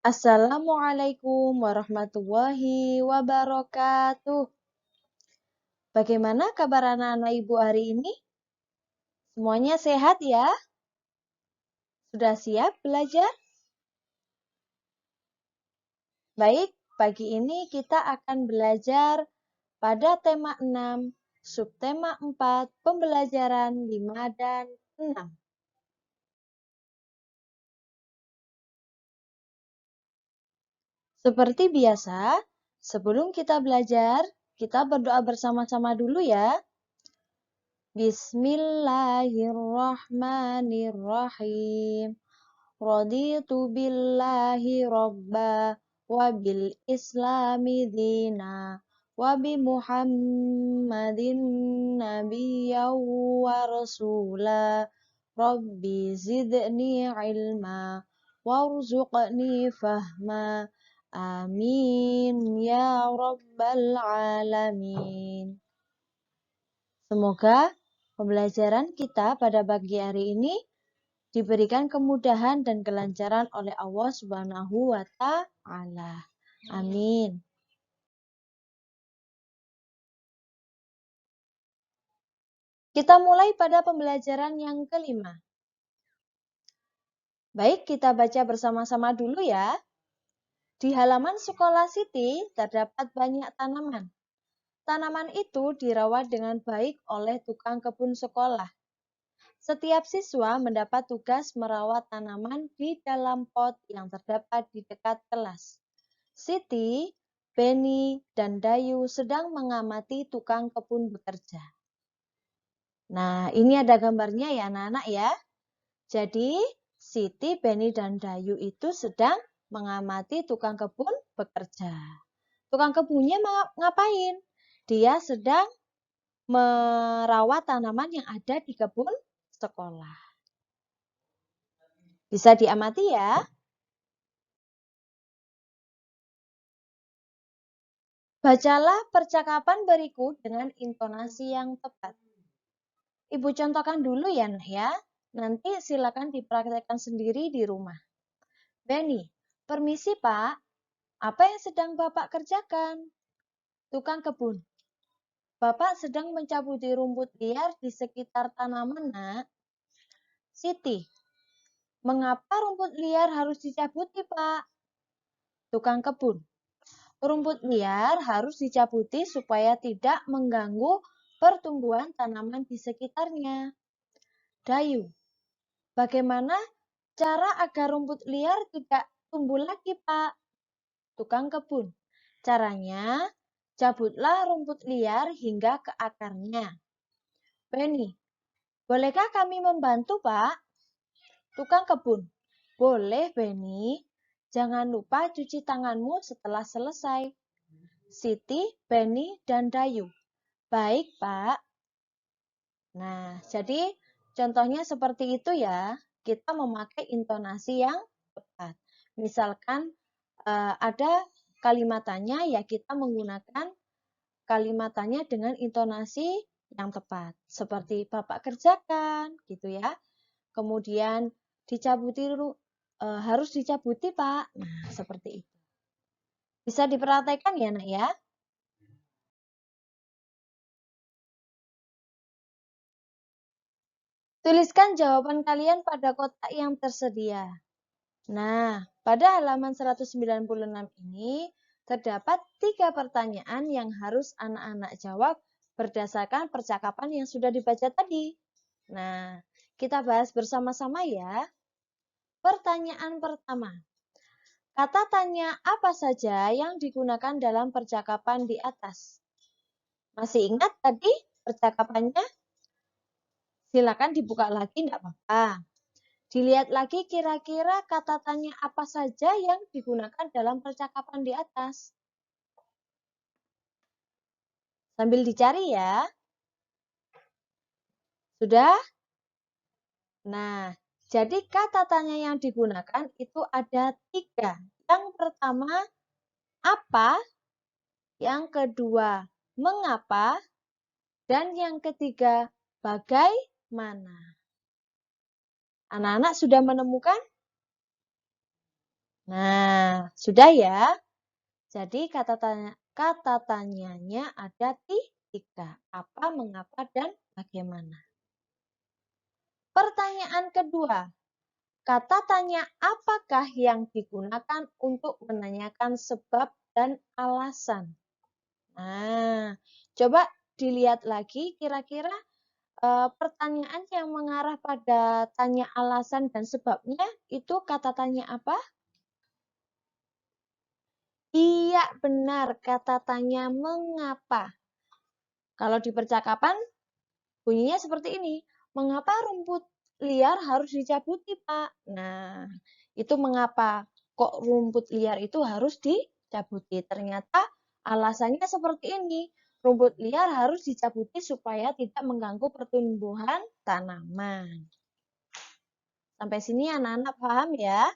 Assalamualaikum warahmatullahi wabarakatuh. Bagaimana kabar anak-anak ibu hari ini? Semuanya sehat ya? Sudah siap belajar? Baik, pagi ini kita akan belajar pada tema 6, subtema 4, pembelajaran 5 dan 6. Seperti biasa, sebelum kita belajar, kita berdoa bersama-sama dulu ya. Bismillahirrahmanirrahim. Raditu billahi robba wa bil islami dina wa bi muhammadin nabiyya wa rasula rabbi zidni ilma warzuqni fahma amin ya rabbal alamin. Semoga pembelajaran kita pada pagi hari ini diberikan kemudahan dan kelancaran oleh Allah Subhanahu wa Ta'ala. Amin. Kita mulai pada pembelajaran yang kelima. Baik, kita baca bersama-sama dulu ya. Di halaman sekolah Siti terdapat banyak tanaman. Tanaman itu dirawat dengan baik oleh tukang kebun sekolah. Setiap siswa mendapat tugas merawat tanaman di dalam pot yang terdapat di dekat kelas. Siti, Beni, dan Dayu sedang mengamati tukang kebun bekerja. Nah, ini ada gambarnya ya anak-anak ya. Jadi, Siti, Beni, dan Dayu itu sedang mengamati tukang kebun bekerja. Tukang kebunnya ngapain? Dia sedang merawat tanaman yang ada di kebun sekolah. Bisa diamati ya. Bacalah percakapan berikut dengan intonasi yang tepat. Ibu contohkan dulu ya, Nak ya. Nanti silakan dipraktekkan sendiri di rumah. Beni, permisi Pak. Apa yang sedang Bapak kerjakan? Tukang kebun. Bapak sedang mencabuti rumput liar di sekitar tanaman, Nak. Siti, mengapa rumput liar harus dicabuti, Pak? Tukang kebun. Rumput liar harus dicabuti supaya tidak mengganggu pertumbuhan tanaman di sekitarnya. Dayu, bagaimana cara agar rumput liar tidak tumbuh lagi, Pak? Tukang kebun. Caranya, cabutlah rumput liar hingga ke akarnya. Beni, bolehkah kami membantu, Pak? Tukang kebun. Boleh, Beni. Jangan lupa cuci tanganmu setelah selesai. Siti, Beni, dan Dayu. Baik, Pak. Nah, jadi contohnya seperti itu ya. Kita memakai intonasi yang tepat. Misalkan ada kalimatannya, ya kita menggunakan kalimatannya dengan intonasi yang tepat. Seperti Bapak kerjakan, gitu ya. Kemudian harus dicabuti, Pak. Nah, seperti itu. Bisa diperhatikan ya, Nak ya. Tuliskan jawaban kalian pada kotak yang tersedia. Nah, pada halaman 196 ini terdapat 3 pertanyaan yang harus anak-anak jawab berdasarkan percakapan yang sudah dibaca tadi. Nah, kita bahas bersama-sama ya. Pertanyaan pertama. Kata tanya apa saja yang digunakan dalam percakapan di atas? Masih ingat tadi percakapannya? Silakan dibuka lagi, enggak apa-apa. Dilihat lagi kira-kira kata tanya apa saja yang digunakan dalam percakapan di atas. Sambil dicari ya. Sudah? Nah, jadi kata tanya yang digunakan itu ada 3. Yang pertama, apa? Yang kedua, mengapa? Dan yang ketiga, bagaimana? Anak-anak sudah menemukan? Nah, sudah ya. Jadi kata tanyanya ada tiga. Apa, mengapa, dan bagaimana. Pertanyaan kedua. Kata tanya apakah yang digunakan untuk menanyakan sebab dan alasan. Nah, coba dilihat lagi kira-kira pertanyaan yang mengarah pada tanya alasan dan sebabnya itu kata tanya apa? Iya, benar. Kata tanya mengapa. Kalau di percakapan bunyinya seperti ini. Mengapa rumput liar harus dicabuti, Pak? Nah, itu mengapa kok rumput liar itu harus dicabuti. Ternyata alasannya seperti ini. Rumput liar harus dicabuti supaya tidak mengganggu pertumbuhan tanaman. Sampai sini anak-anak paham ya?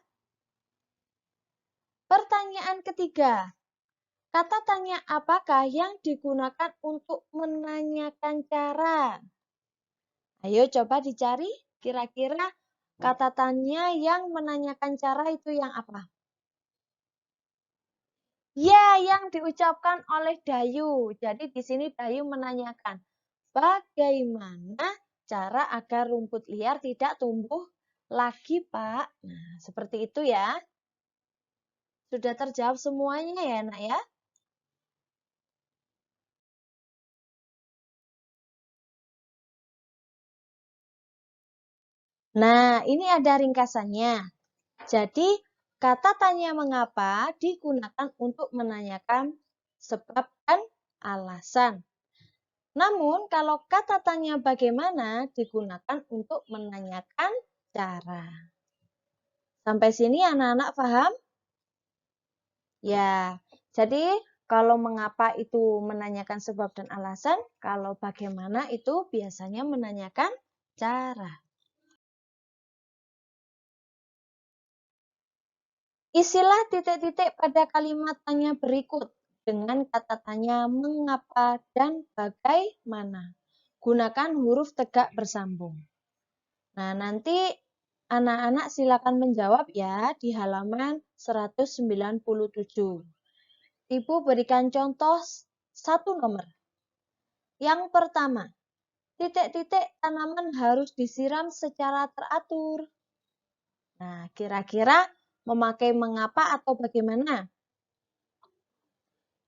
Pertanyaan ketiga. Kata tanya apakah yang digunakan untuk menanyakan cara? Ayo coba dicari kira-kira kata tanya yang menanyakan cara itu yang apa? Ya, yang diucapkan oleh Dayu. Jadi di sini Dayu menanyakan, bagaimana cara agar rumput liar tidak tumbuh lagi, Pak? Nah, seperti itu ya. Sudah terjawab semuanya ya, Nak ya? Nah, ini ada ringkasannya. Jadi, kata tanya mengapa digunakan untuk menanyakan sebab dan alasan. Namun, kalau kata tanya bagaimana digunakan untuk menanyakan cara. Sampai sini anak-anak paham? Ya, jadi kalau mengapa itu menanyakan sebab dan alasan, kalau bagaimana itu biasanya menanyakan cara. Isilah titik-titik pada kalimat tanya berikut dengan kata tanya mengapa dan bagaimana. Gunakan huruf tegak bersambung. Nah, nanti anak-anak silakan menjawab ya di halaman 197. Ibu berikan contoh satu nomor. Yang pertama, titik-titik tanaman harus disiram secara teratur. Nah, kira-kira memakai mengapa atau bagaimana?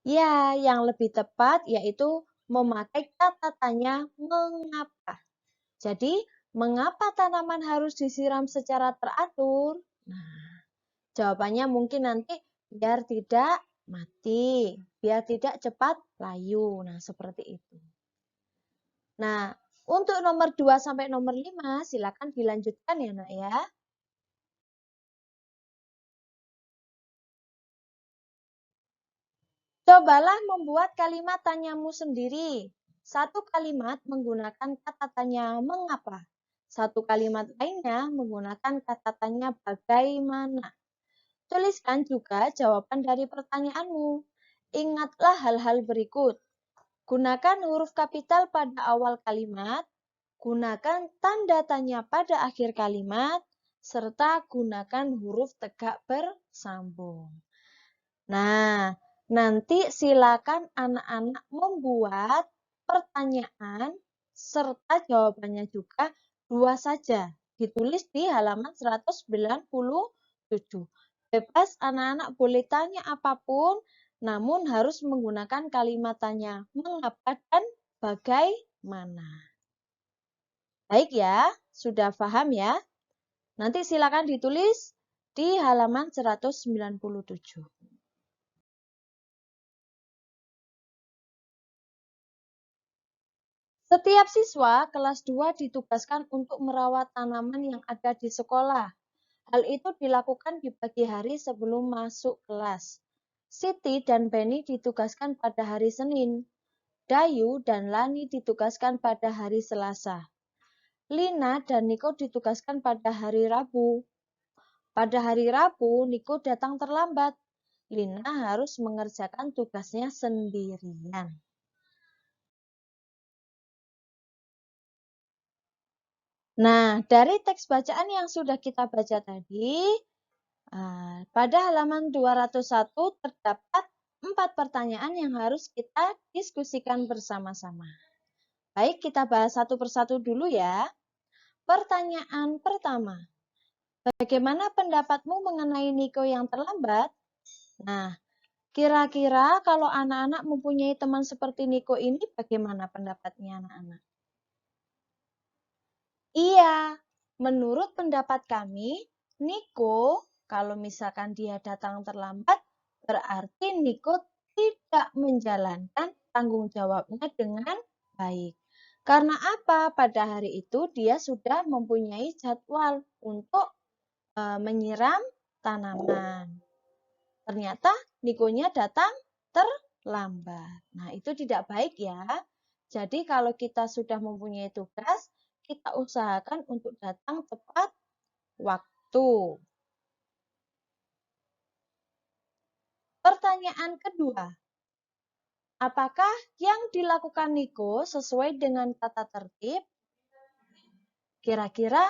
Ya, yang lebih tepat yaitu memakai kata tanya mengapa. Jadi, mengapa tanaman harus disiram secara teratur? Nah, jawabannya mungkin nanti biar tidak mati, biar tidak cepat layu. Nah, seperti itu. Nah, untuk nomor 2 sampai nomor 5 silakan dilanjutkan ya, Nak ya. Cobalah membuat kalimat tanyamu sendiri. Satu kalimat menggunakan kata tanya mengapa. Satu kalimat lainnya menggunakan kata tanya bagaimana. Tuliskan juga jawaban dari pertanyaanmu. Ingatlah hal-hal berikut. Gunakan huruf kapital pada awal kalimat. Gunakan tanda tanya pada akhir kalimat. Serta gunakan huruf tegak bersambung. Nah, nanti silakan anak-anak membuat pertanyaan serta jawabannya juga 2 saja. Ditulis di halaman 197. Bebas anak-anak boleh tanya apapun, namun harus menggunakan kalimat tanya mengapa dan bagaimana. Baik ya, sudah paham ya? Nanti silakan ditulis di halaman 197. Setiap siswa kelas 2 ditugaskan untuk merawat tanaman yang ada di sekolah. Hal itu dilakukan di pagi hari sebelum masuk kelas. Siti dan Benny ditugaskan pada hari Senin. Dayu dan Lani ditugaskan pada hari Selasa. Lina dan Niko ditugaskan pada hari Rabu. Pada hari Rabu, Niko datang terlambat. Lina harus mengerjakan tugasnya sendirian. Nah, dari teks bacaan yang sudah kita baca tadi, Pada halaman 201 terdapat 4 pertanyaan yang harus kita diskusikan bersama-sama. Baik, kita bahas satu persatu dulu ya. Pertanyaan pertama, bagaimana pendapatmu mengenai Niko yang terlambat? Nah, kira-kira kalau anak-anak mempunyai teman seperti Niko ini, bagaimana pendapatnya anak-anak? Iya, menurut pendapat kami, Niko, kalau misalkan dia datang terlambat, berarti Niko tidak menjalankan tanggung jawabnya dengan baik. Karena apa? Pada hari itu dia sudah mempunyai jadwal untuk menyiram tanaman. Ternyata Nikonya datang terlambat. Nah, itu tidak baik ya. Jadi kalau kita sudah mempunyai tugas, kita usahakan untuk datang tepat waktu. Pertanyaan kedua, apakah yang dilakukan Niko sesuai dengan tata tertib? Kira-kira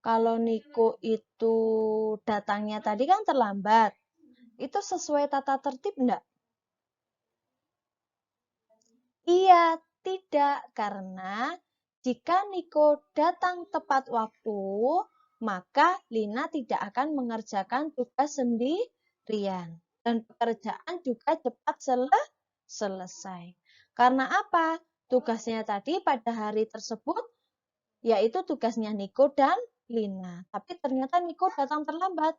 kalau Niko itu datangnya tadi kan terlambat, itu sesuai tata tertib enggak? Iya, tidak. Karena jika Niko datang tepat waktu, maka Lina tidak akan mengerjakan tugas sendirian. Dan pekerjaan juga cepat selesai. Karena apa? Tugasnya tadi pada hari tersebut, yaitu tugasnya Niko dan Lina. Tapi ternyata Niko datang terlambat.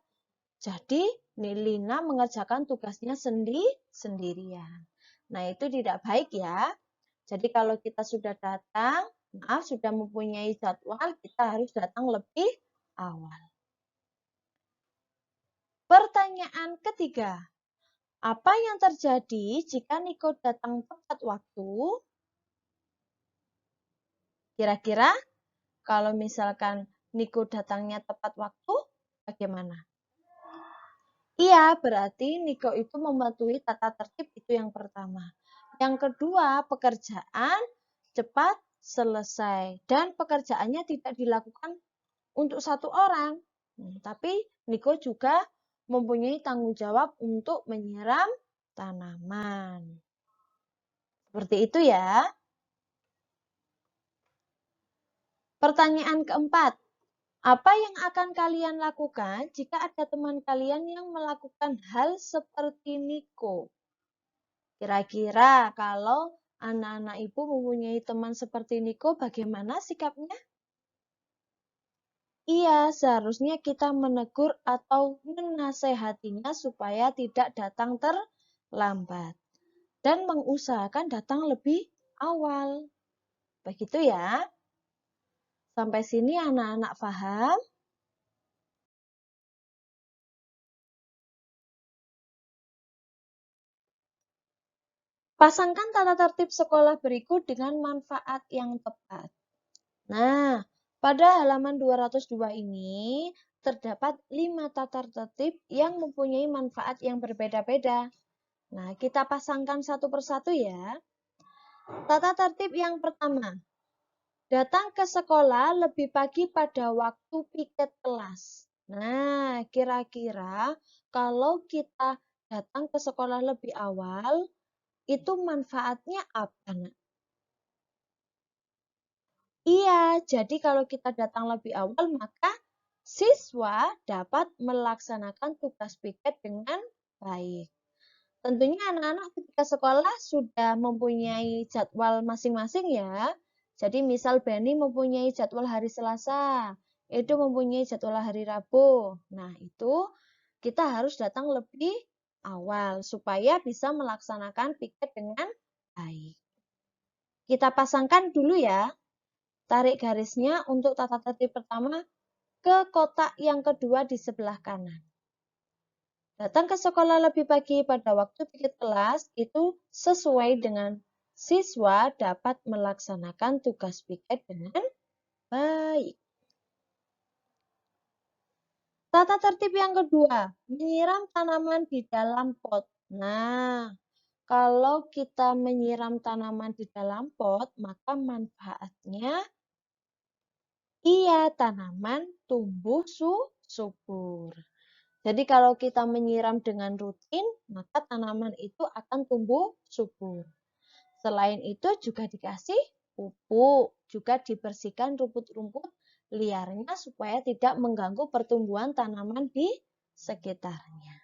Jadi Lina mengerjakan tugasnya sendirian. Nah, itu tidak baik ya. Jadi kalau kita sudah datang, sudah mempunyai jadwal, kita harus datang lebih awal. Pertanyaan ketiga, apa yang terjadi jika Niko datang tepat waktu? Kira-kira kalau misalkan Niko datangnya tepat waktu, bagaimana? Iya, berarti Niko itu mematuhi tata tertib itu yang pertama. Yang kedua, pekerjaan cepat selesai dan pekerjaannya tidak dilakukan untuk satu orang. Tapi Niko juga mempunyai tanggung jawab untuk menyiram tanaman. Seperti itu ya. Pertanyaan keempat, apa yang akan kalian lakukan jika ada teman kalian yang melakukan hal seperti Niko? Kira-kira kalau anak-anak ibu mempunyai teman seperti Niko, bagaimana sikapnya? Iya, seharusnya kita menegur atau menasehatinya supaya tidak datang terlambat. Dan mengusahakan datang lebih awal. Begitu ya. Sampai sini anak-anak paham? Pasangkan tata tertib sekolah berikut dengan manfaat yang tepat. Nah, pada halaman 202 ini terdapat 5 tata tertib yang mempunyai manfaat yang berbeda-beda. Nah, kita pasangkan satu persatu ya. Tata tertib yang pertama, datang ke sekolah lebih pagi pada waktu piket kelas. Nah, kira-kira kalau kita datang ke sekolah lebih awal, itu manfaatnya apa, Nak? Iya, jadi kalau kita datang lebih awal, maka siswa dapat melaksanakan tugas piket dengan baik. Tentunya anak-anak ketika sekolah sudah mempunyai jadwal masing-masing ya. Jadi misal Beni mempunyai jadwal hari Selasa, Edo mempunyai jadwal hari Rabu. Nah, itu kita harus datang lebih awal supaya bisa melaksanakan piket dengan baik. Kita pasangkan dulu ya. Tarik garisnya untuk tata tertib pertama ke kotak yang kedua di sebelah kanan. Datang ke sekolah lebih pagi pada waktu piket kelas itu sesuai dengan siswa dapat melaksanakan tugas piket dengan baik. Tata tertib yang kedua, menyiram tanaman di dalam pot. Nah, kalau kita menyiram tanaman di dalam pot, maka manfaatnya iya, tanaman tumbuh subur. Jadi kalau kita menyiram dengan rutin, maka tanaman itu akan tumbuh subur. Selain itu juga dikasih pupuk, juga dibersihkan rumput-rumput liarnya supaya tidak mengganggu pertumbuhan tanaman di sekitarnya.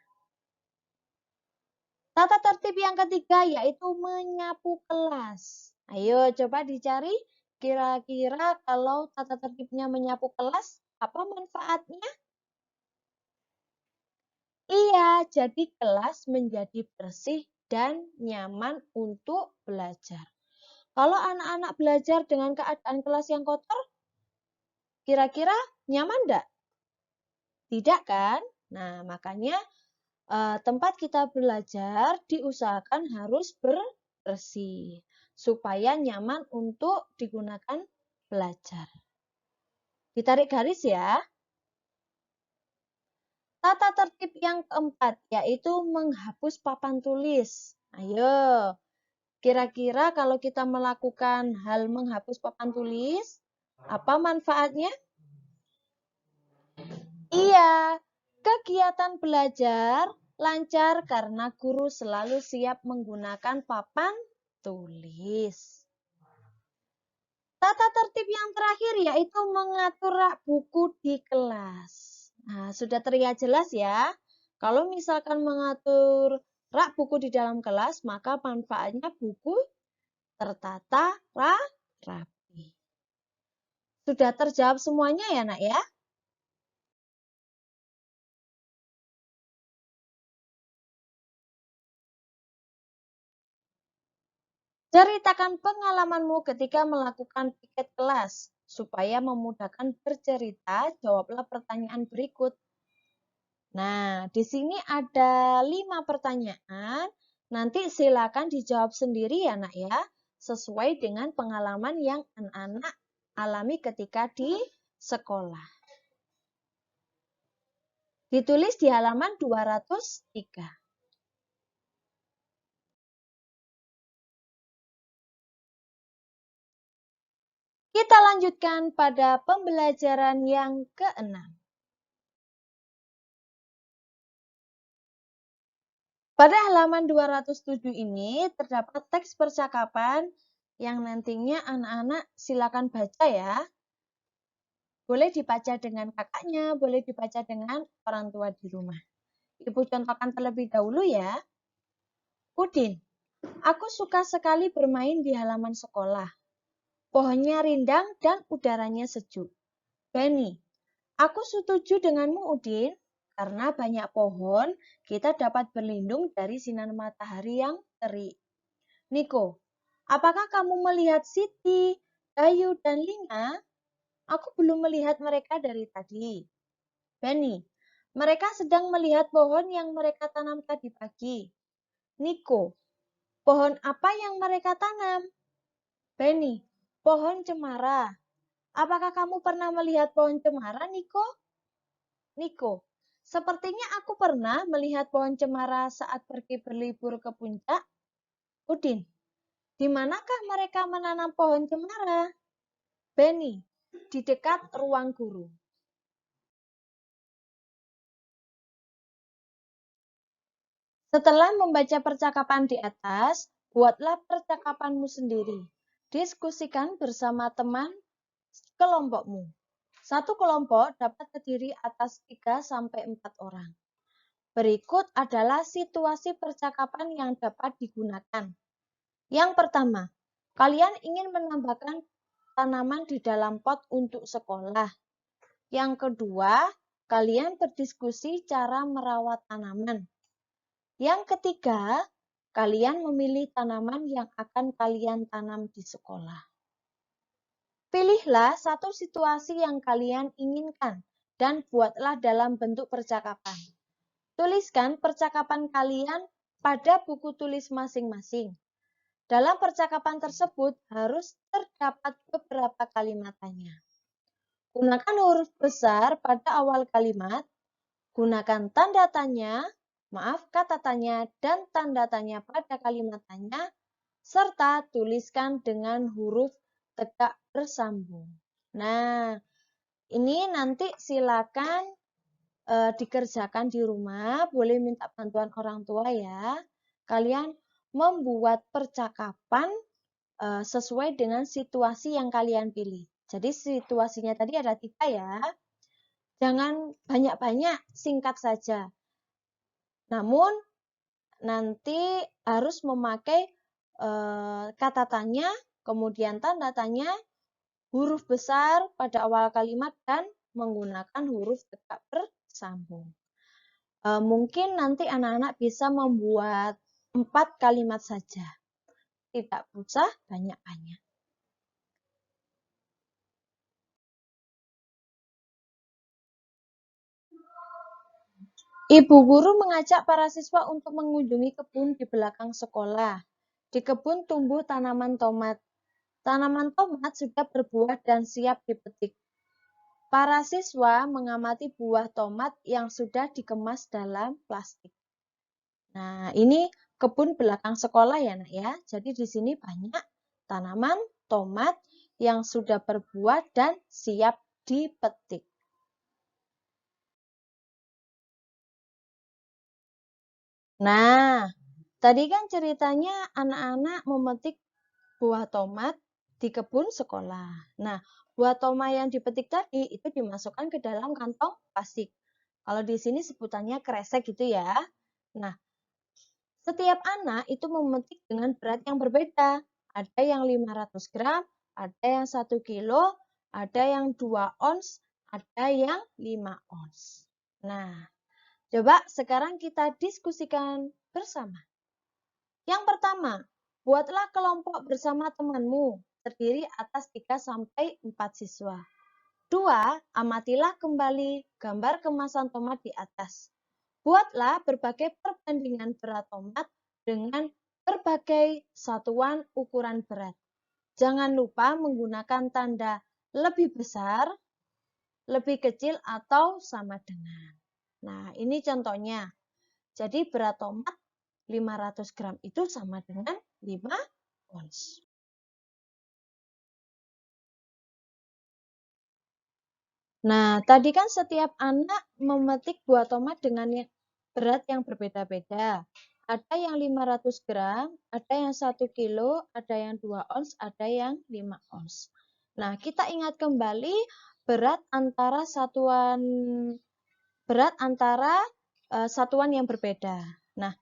Tata tertib yang ketiga yaitu menyapu kelas. Ayo coba dicari kira-kira kalau tata tertibnya menyapu kelas, apa manfaatnya? Iya, jadi kelas menjadi bersih dan nyaman untuk belajar. Kalau anak-anak belajar dengan keadaan kelas yang kotor, kira-kira nyaman enggak? Tidak kan? Nah, makanya tempat kita belajar diusahakan harus bersih supaya nyaman untuk digunakan belajar. Ditarik garis ya. Tata tertib yang keempat yaitu menghapus papan tulis. Ayo, kira-kira kalau kita melakukan hal menghapus papan tulis, apa manfaatnya? Iya, kegiatan belajar lancar karena guru selalu siap menggunakan papan tulis. Tata tertib yang terakhir yaitu mengatur rak buku di kelas. Nah, sudah terlihat jelas ya. Kalau misalkan mengatur rak buku di dalam kelas, maka manfaatnya buku tertata rapi. Sudah terjawab semuanya ya, Nak ya? Ceritakan pengalamanmu ketika melakukan piket kelas. Supaya memudahkan bercerita, jawablah pertanyaan berikut. Nah, di sini ada 5 pertanyaan. Nanti silakan dijawab sendiri ya, Nak ya. Sesuai dengan pengalaman yang anak-anak alami ketika di sekolah. Ditulis di halaman 203. Kita lanjutkan pada pembelajaran yang ke-6. Pada halaman 207 ini terdapat teks percakapan yang nantinya anak-anak silakan baca ya. Boleh dibaca dengan kakaknya, boleh dibaca dengan orang tua di rumah. Ibu contohkan terlebih dahulu ya. Udin, aku suka sekali bermain di halaman sekolah. Pohonnya rindang dan udaranya sejuk. Benny, aku setuju denganmu Udin, karena banyak pohon kita dapat berlindung dari sinar matahari yang terik. Niko, apakah kamu melihat Siti, Bayu, dan Lina? Aku belum melihat mereka dari tadi. Benny, mereka sedang melihat pohon yang mereka tanam tadi pagi. Niko, pohon apa yang mereka tanam? Benny, pohon cemara. Apakah kamu pernah melihat pohon cemara, Niko? Niko, sepertinya aku pernah melihat pohon cemara saat pergi berlibur ke puncak. Udin, di manakah mereka menanam pohon cemara? Benny, di dekat ruang guru. Setelah membaca percakapan di atas, buatlah percakapanmu sendiri. Diskusikan bersama teman kelompokmu. Satu kelompok dapat terdiri atas 3-4 orang. Berikut adalah situasi percakapan yang dapat digunakan. Yang pertama, kalian ingin menambahkan tanaman di dalam pot untuk sekolah. Yang kedua, kalian berdiskusi cara merawat tanaman. Yang ketiga, kalian memilih tanaman yang akan kalian tanam di sekolah. Pilihlah satu situasi yang kalian inginkan dan buatlah dalam bentuk percakapan. Tuliskan percakapan kalian pada buku tulis masing-masing. Dalam percakapan tersebut harus terdapat beberapa kalimat tanya. Gunakan huruf besar pada awal kalimat. Gunakan tanda tanya, kata tanya, dan tanda tanya pada kalimat tanya, serta tuliskan dengan huruf tegak bersambung. Nah, ini nanti silakan dikerjakan di rumah, boleh minta bantuan orang tua ya. Kalian membuat percakapan sesuai dengan situasi yang kalian pilih. Jadi situasinya tadi ada 3 ya. Jangan banyak-banyak, singkat saja. Namun nanti harus memakai kata tanya, kemudian tanda tanya, huruf besar pada awal kalimat, dan menggunakan huruf tegak bersambung. Mungkin nanti anak-anak bisa membuat 4 kalimat saja. Tidak usah banyak-banyak. Ibu guru mengajak para siswa untuk mengunjungi kebun di belakang sekolah. Di kebun tumbuh tanaman tomat. Tanaman tomat sudah berbuah dan siap dipetik. Para siswa mengamati buah tomat yang sudah dikemas dalam plastik. Nah, ini kebun belakang sekolah ya, Nak ya. Jadi di sini banyak tanaman tomat yang sudah berbuah dan siap dipetik. Nah, tadi kan ceritanya anak-anak memetik buah tomat di kebun sekolah. Nah, buah tomat yang dipetik tadi itu dimasukkan ke dalam kantong plastik. Kalau di sini sebutannya kresek gitu ya. Nah, setiap anak itu memetik dengan berat yang berbeda. Ada yang 500 gram, ada yang 1 kilo, ada yang 2 ons, ada yang 5 ons. Nah, coba sekarang kita diskusikan bersama. Yang pertama, buatlah kelompok bersama temanmu, terdiri atas 3-4 siswa. 2. Amatilah kembali gambar kemasan tomat di atas. Buatlah berbagai perbandingan berat tomat dengan berbagai satuan ukuran berat. Jangan lupa menggunakan tanda lebih besar, lebih kecil, atau sama dengan. Nah, ini contohnya. Jadi berat tomat 500 gram itu sama dengan 5 ons. Nah, tadi kan setiap anak memetik buah tomat dengan berat yang berbeda-beda. Ada yang 500 gram, ada yang 1 kilo, ada yang 2 ons, ada yang 5 ons. Nah, kita ingat kembali berat antara satuan yang berbeda. Nah,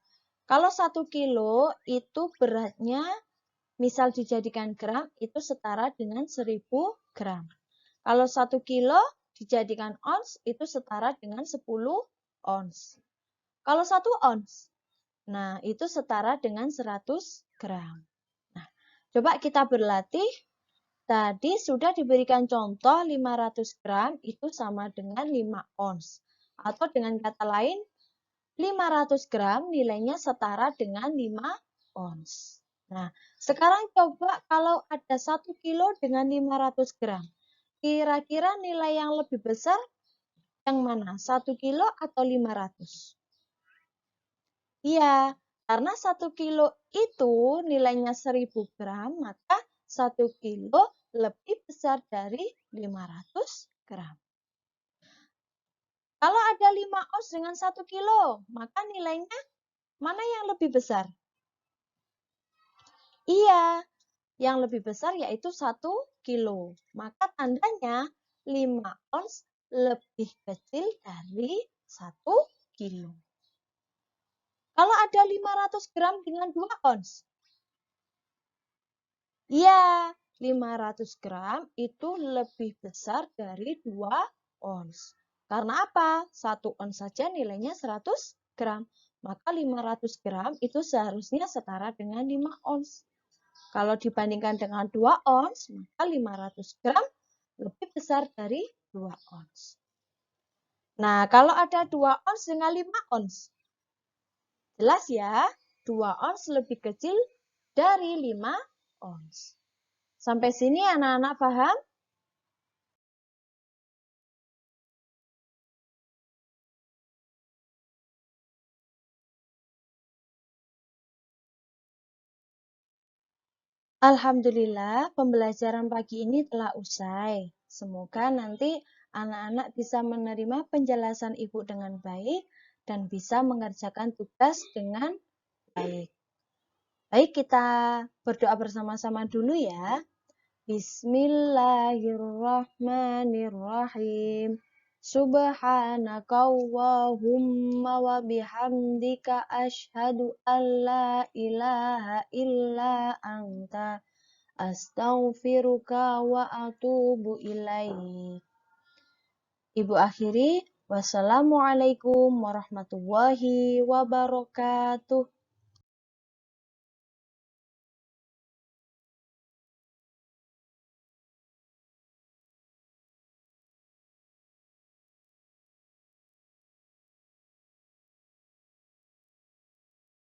kalau 1 kilo itu beratnya, misal dijadikan gram, itu setara dengan 1000 gram. Kalau 1 kilo dijadikan ons, itu setara dengan 10 ons. Kalau 1 ons, nah itu setara dengan 100 gram. Nah, coba kita berlatih. Tadi sudah diberikan contoh 500 gram itu sama dengan 5 ons. Atau dengan kata lain, 500 gram nilainya setara dengan 5 ons. Nah, sekarang coba kalau ada 1 kilo dengan 500 gram. Kira-kira nilai yang lebih besar yang mana? 1 kilo atau 500? Iya, karena 1 kilo itu nilainya 1000 gram, maka 1 kilo lebih besar dari 500 gram. Kalau ada 5 ons dengan 1 kilo, maka nilainya mana yang lebih besar? Iya, yang lebih besar yaitu 1 kilo. Maka tandanya 5 ons lebih kecil dari 1 kilo. Kalau ada 500 gram dengan 2 ons. Ya, 500 gram itu lebih besar dari 2 ons. Karena apa? 1 ons saja nilainya 100 gram. Maka 500 gram itu seharusnya setara dengan 5 ons. Kalau dibandingkan dengan 2 ons, maka 500 gram lebih besar dari 2 ons. Nah, kalau ada 2 ons dengan 5 ons. Jelas ya, 2 ons lebih kecil dari 5 ons. Sampai sini anak-anak paham? Alhamdulillah, pembelajaran pagi ini telah usai. Semoga nanti anak-anak bisa menerima penjelasan ibu dengan baik dan bisa mengerjakan tugas dengan baik. Baik, kita berdoa bersama-sama dulu ya. Bismillahirrahmanirrahim. Subhanakallahumma wa bihamdika asyhadu an la ilaha illa anta astaghfiruka wa atubu ilaik. Ibu akhiri, wassalamualaikum warahmatullahi wabarakatuh.